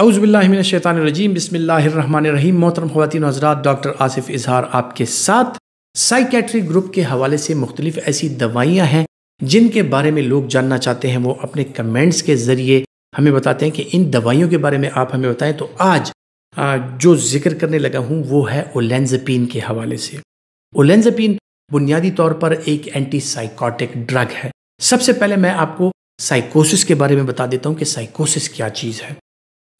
औज़ुबिल्लाहि मिनश्शैतानिर्रजीम बिस्मिल्लाहिर्रहमानिर्रहीम। मोहतरम ख़वातीन हज़रात, डॉक्टर आसिफ इज़हार आपके साथ। साइकेट्री ग्रुप के हवाले से मुख्तलिफ ऐसी दवाइयाँ हैं जिनके बारे में लोग जानना चाहते हैं, वो अपने कमेंट्स के ज़रिए हमें बताते हैं कि इन दवाइयों के बारे में आप हमें बताएं। तो आज जो जिक्र करने लगा हूँ वो है ओलेंज़ापिन के हवाले से। ओलेंज़ापिन बुनियादी तौर पर एक एंटीसाइकोटिक ड्रग है। सबसे पहले मैं आपको साइकोसिस के बारे में बता देता हूँ कि साइकोसिस क्या चीज़ है।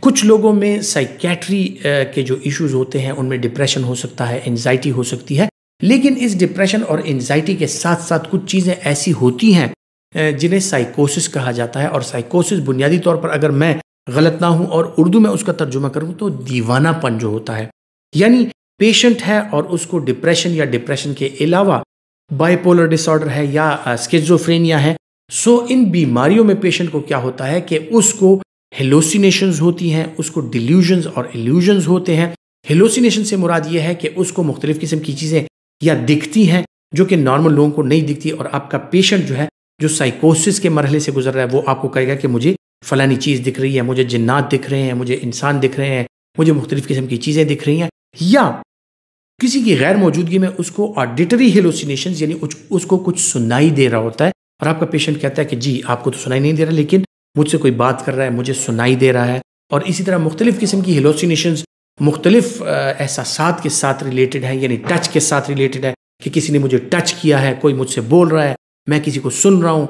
कुछ लोगों में साइकेट्री के जो इश्यूज होते हैं उनमें डिप्रेशन हो सकता है, एंजाइटी हो सकती है, लेकिन इस डिप्रेशन और एंजाइटी के साथ साथ कुछ चीज़ें ऐसी होती हैं जिन्हें साइकोसिस कहा जाता है। और साइकोसिस बुनियादी तौर पर, अगर मैं गलत ना हूं और उर्दू में उसका तर्जुमा करूं, तो दीवानापन जो होता है, यानी पेशेंट है और उसको डिप्रेशन या डिप्रेशन के अलावा बाइपोलर डिसऑर्डर है या स्किज़ोफ्रेनिया है। सो इन बीमारियों में पेशेंट को क्या होता है कि उसको हेलोसिनेशंस होती हैं, उसको डिल्यूजन्स और इल्यूजन्स होते हैं। हेलोसिनेशन से मुराद ये है कि उसको मुख्तलिफ किस्म की चीज़ें या दिखती हैं जो कि नॉर्मल लोगों को नहीं दिखती, और आपका पेशेंट जो है, जो साइकोसिस के मरहले से गुजर रहा है, वो आपको कहेगा कि मुझे फलानी चीज़ दिख रही है, मुझे जिन्नात दिख रहे हैं, मुझे इंसान दिख रहे हैं, मुझे मुख्तलिफ किस्म की चीज़ें दिख रही हैं। या किसी की गैर मौजूदगी में उसको ऑडिटरी हेलोसिनेशंस, यानी उसको कुछ सुनाई दे रहा होता है, और आपका पेशेंट कहता है कि जी आपको तो सुनाई नहीं दे रहा, लेकिन मुझसे कोई बात कर रहा है, मुझे सुनाई दे रहा है। और इसी तरह मुख्तलिफ किस्म की हेलोसिनेशंस मुख्तलिफ एहसासात के साथ रिलेटेड है, यानी टच के साथ रिलेटेड है कि किसी ने मुझे टच किया है, कोई मुझसे बोल रहा है, मैं किसी को सुन रहा हूँ,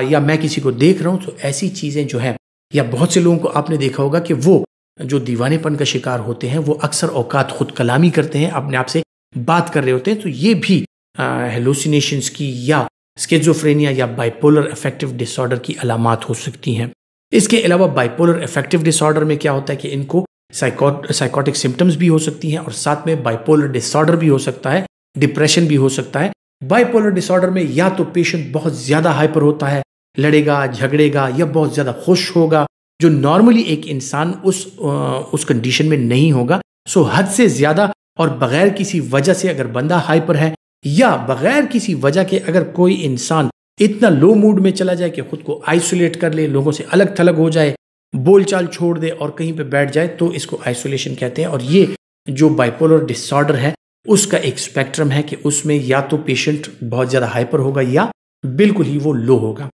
या मैं किसी को देख रहा हूँ। तो ऐसी चीज़ें जो है, या बहुत से लोगों को आपने देखा होगा कि वो जो दीवानेपन का शिकार होते हैं वो अक्सर औकात खुद कलामी करते हैं, अपने आप से बात कर रहे होते हैं। तो ये भी हेलोसिनेशंस की या स्किज़ोफ्रेनिया या बाइपोलर अफेक्टिव डिसऑर्डर की अलामात हो सकती हैं। इसके अलावा बाइपोलर अफेक्टिव डिसऑर्डर में क्या होता है कि इनको साइकोटिक सिम्टम्स भी हो सकती हैं, और साथ में बाइपोलर डिसऑर्डर भी हो सकता है, डिप्रेशन भी हो सकता है। बाइपोलर डिसऑर्डर में या तो पेशेंट बहुत ज़्यादा हाइपर होता है, लड़ेगा, झगड़ेगा, या बहुत ज़्यादा खुश होगा, जो नॉर्मली एक इंसान उस कंडीशन में नहीं होगा। सो हद से ज़्यादा और बग़ैर किसी वजह से अगर बंदा हाइपर है, या बग़ैर किसी वजह के अगर कोई इंसान इतना लो मूड में चला जाए कि खुद को आइसोलेट कर ले, लोगों से अलग थलग हो जाए, बोलचाल छोड़ दे और कहीं पे बैठ जाए, तो इसको आइसोलेशन कहते हैं। और ये जो बाइपोलर डिसऑर्डर है उसका एक स्पेक्ट्रम है कि उसमें या तो पेशेंट बहुत ज़्यादा हाइपर होगा या बिल्कुल ही वो लो होगा।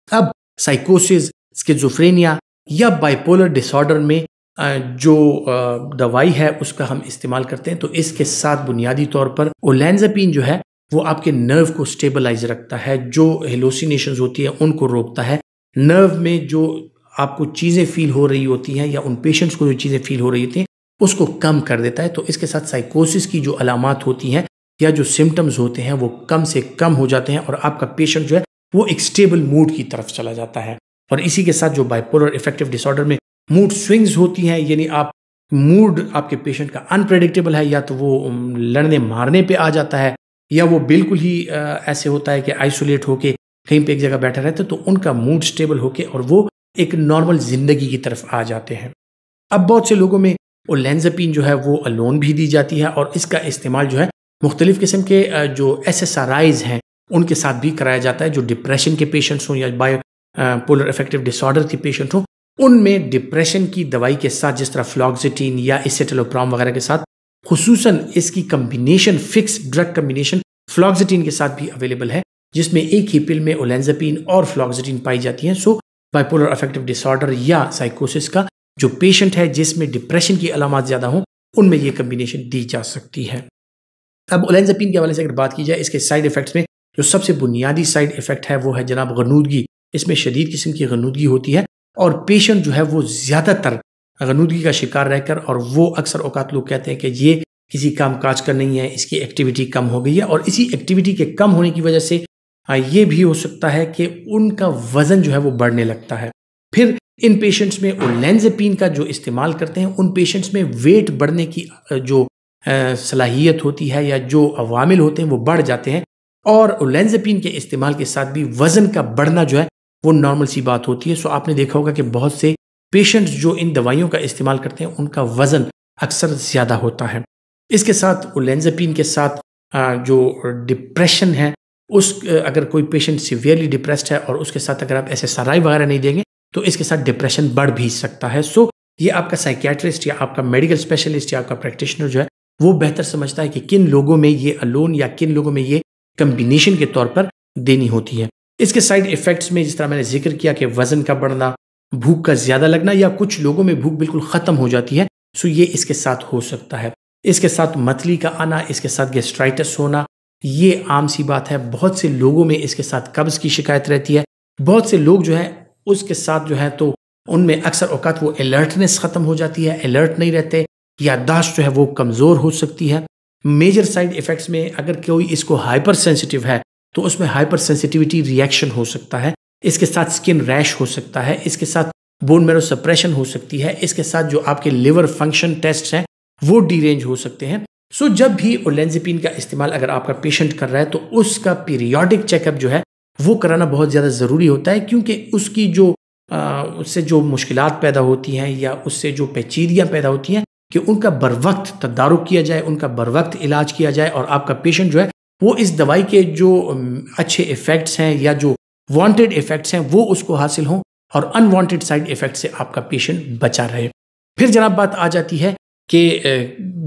अब साइकोसिस, स्किज़ोफ्रेनिया या बाइपोलर डिसऑर्डर में जो दवाई है उसका हम इस्तेमाल करते हैं, तो इसके साथ बुनियादी तौर पर ओलेंज़ापिन जो है वो आपके नर्व को स्टेबलाइज रखता है, जो हेलोसिनेशंस होती है उनको रोकता है। नर्व में जो आपको चीज़ें फील हो रही होती हैं, या उन पेशेंट्स को जो चीज़ें फील हो रही होती हैं, उसको कम कर देता है। तो इसके साथ साइकोसिस की जो अलामात होती हैं या जो सिम्टम्स होते हैं वो कम से कम हो जाते हैं, और आपका पेशेंट जो है वो एक स्टेबल मूड की तरफ चला जाता है। और इसी के साथ जो बाइपोलर इफेक्टिव डिसऑर्डर में मूड स्विंग्स होती हैं, यानी आप मूड आपके पेशेंट का अनप्रेडिक्टेबल है, या तो वो लड़ने मारने पे आ जाता है, या वो बिल्कुल ही ऐसे होता है कि आइसोलेट होके कहीं पे एक जगह बैठा रहता है, तो उनका मूड स्टेबल होके और वो एक नॉर्मल जिंदगी की तरफ आ जाते हैं। अब बहुत से लोगों में ओलेंज़ापिन जो है वो अलोन भी दी जाती है, और इसका इस्तेमाल जो है मुख्तलिफ किस्म के जो SSRIs हैं उनके साथ भी कराया जाता है। जो डिप्रेशन के पेशेंट्स हों या बाइपोलर अफेक्टिव डिसऑर्डर के पेशेंट हों, उनमें डिप्रेशन की दवाई के साथ, जिस तरह फ्लॉक्सिटिन या एसिटालोप्राम वगैरह के साथ, खुसूसन इसकी कम्बिनेशन, फिक्स ड्रग कम्बिनेशन फ्लॉक्सिटिन के साथ भी अवेलेबल है, जिसमें एक ही पिल में ओलेंज़ापिन और फ्लॉक्सिटिन पाई जाती हैं। सो बाइपोलर अफेक्टिव डिसऑर्डर या साइकोसिस का जो पेशेंट है जिसमें डिप्रेशन की अलामात ज़्यादा हों, उनमें ये कम्बिनेशन दी जा सकती है। अब ओलेंज़ापिन के हवाले से अगर बात की जाए, इसके साइड इफ़ेक्ट्स में जो सबसे बुनियादी साइड इफ़ेक्ट है वो है जनाब गनूदगी। इसमें शदीद किस्म की गनूदगी होती है, और पेशेंट जो है वो ज़्यादातर गनूदगी का शिकार रहकर, और वो अक्सर औकात लोग कहते हैं कि ये किसी काम काज का नहीं है, इसकी एक्टिविटी कम हो गई है। और इसी एक्टिविटी के कम होने की वजह से ये भी हो सकता है कि उनका वज़न जो है वो बढ़ने लगता है। फिर इन पेशेंट्स में ओलेंज़ापिन का जो इस्तेमाल करते हैं, उन पेशेंट्स में वेट बढ़ने की जो सलाहियत होती है या जो अवामिल होते हैं वो बढ़ जाते हैं, और ओलेंज़ापिन के इस्तेमाल के साथ भी वज़न का बढ़ना जो है वो नॉर्मल सी बात होती है। सो आपने देखा होगा कि बहुत से पेशेंट्स जो इन दवाइयों का इस्तेमाल करते हैं उनका वज़न अक्सर ज़्यादा होता है। इसके साथ ओलेंज़ापिन के साथ जो डिप्रेशन है, अगर कोई पेशेंट सीवियरली डिप्रेस्ड है और उसके साथ अगर आप SSRI वगैरह नहीं देंगे, तो इसके साथ डिप्रेशन बढ़ भी सकता है। सो ये आपका साइकियाट्रिस्ट या आपका मेडिकल स्पेशलिस्ट या आपका प्रैक्टिशनर जो है वो बेहतर समझता है कि किन लोगों में ये अलोन या किन लोगों में ये कम्बिनेशन के तौर पर देनी होती है। इसके साइड इफेक्ट्स में जिस तरह मैंने जिक्र किया कि वजन का बढ़ना, भूख का ज्यादा लगना या कुछ लोगों में भूख बिल्कुल खत्म हो जाती है, सो ये इसके साथ हो सकता है। इसके साथ मतली का आना, इसके साथ गैस्ट्राइटिस होना, ये आम सी बात है। बहुत से लोगों में इसके साथ कब्ज की शिकायत रहती है। बहुत से लोग जो है उसके साथ जो है तो उनमें अक्सर औकात वो अलर्टनेस खत्म हो जाती है, अलर्ट नहीं रहते, याददाश्त जो है वो कमजोर हो सकती है। मेजर साइड इफेक्ट्स में अगर कोई इसको हाइपर सेंसिटिव है तो उसमें हाइपर सेंसिटिविटी रिएक्शन हो सकता है। इसके साथ स्किन रैश हो सकता है, इसके साथ बोन मैरो सप्रेशन हो सकती है, इसके साथ जो आपके लिवर फंक्शन टेस्ट हैं वो डीरेंज हो सकते हैं। सो जब भी ओलेंजापिन का इस्तेमाल अगर आपका पेशेंट कर रहा है तो उसका पीरियोडिक चेकअप जो है वो कराना बहुत ज़्यादा ज़रूरी होता है, क्योंकि उसकी जो उससे जो मुश्किलात पैदा होती हैं या उससे जो पेचीदियाँ पैदा होती हैं कि उनका बर वक्त तदारुक किया जाए, उनका बर वक्त इलाज किया जाए और आपका पेशेंट जो है वो इस दवाई के जो अच्छे इफ़ेक्ट्स हैं या जो वांटेड इफ़ेक्ट्स हैं वो उसको हासिल हों और अनवांटेड साइड इफ़ेक्ट से आपका पेशेंट बचा रहे। फिर जनाब बात आ जाती है कि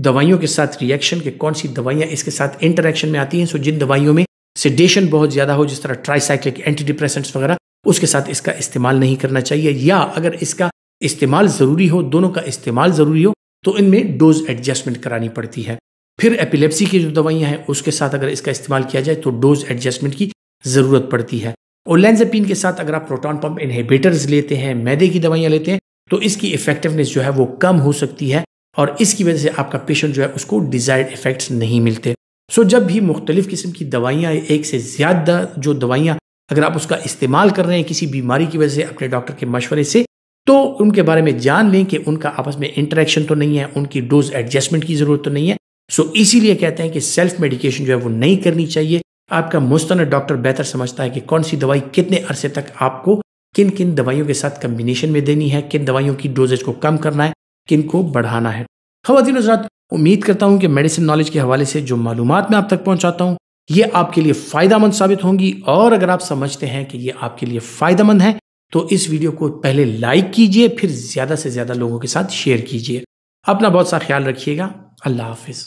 दवाइयों के साथ रिएक्शन, के कौन सी दवाइयाँ इसके साथ इंटरेक्शन में आती हैं। सो जिन दवाइयों में सेडेशन बहुत ज़्यादा हो, जिस तरह ट्राइसाइक्लिक एंटी डिप्रेसेंट्स वगैरह, उसके साथ इसका इस्तेमाल नहीं करना चाहिए, या अगर इसका इस्तेमाल ज़रूरी हो, दोनों का इस्तेमाल ज़रूरी हो, तो इनमें डोज एडजस्टमेंट करानी पड़ती है। फिर एपिलेप्सी की जो दवाइयाँ हैं उसके साथ अगर इसका इस्तेमाल किया जाए तो डोज एडजस्टमेंट की ज़रूरत पड़ती है। ओलेंजापिन के साथ अगर आप प्रोटॉन पंप इनहिबिटर्स लेते हैं, मैदे की दवाइयाँ लेते हैं, तो इसकी इफेक्टिवनेस जो है वो कम हो सकती है और इसकी वजह से आपका पेशेंट जो है उसको डिजायर्ड इफेक्ट्स नहीं मिलते। सो जब भी मुख्तलिफ किस्म की दवाइयाँ, एक से ज़्यादा जो दवाइयाँ अगर आप उसका इस्तेमाल कर रहे हैं किसी बीमारी की वजह से अपने डॉक्टर के मशवरे से, तो उनके बारे में जान लें कि उनका आपस में इंटरेक्शन तो नहीं है, उनकी डोज एडजस्टमेंट की ज़रूरत तो नहीं है। सो इसीलिए कहते हैं कि सेल्फ मेडिकेशन जो है वो नहीं करनी चाहिए। आपका मुस्तनद डॉक्टर बेहतर समझता है कि कौन सी दवाई कितने अरसे तक आपको किन किन दवाइयों के साथ कम्बिनेशन में देनी है, किन दवाइयों की डोजेज को कम करना है, किन को बढ़ाना है। ख़वातीन हज़रात, उम्मीद करता हूँ कि मेडिसिन नॉलेज के हवाले से जो मालूमात मैं आप तक पहुँचाता हूँ ये आपके लिए फ़ायदेमंद साबित होंगी, और अगर आप समझते हैं कि ये आपके लिए फ़ायदेमंद है तो इस वीडियो को पहले लाइक कीजिए, फिर ज़्यादा से ज़्यादा लोगों के साथ शेयर कीजिए। अपना बहुत सा ख्याल रखिएगा। अल्लाह हाफिज़।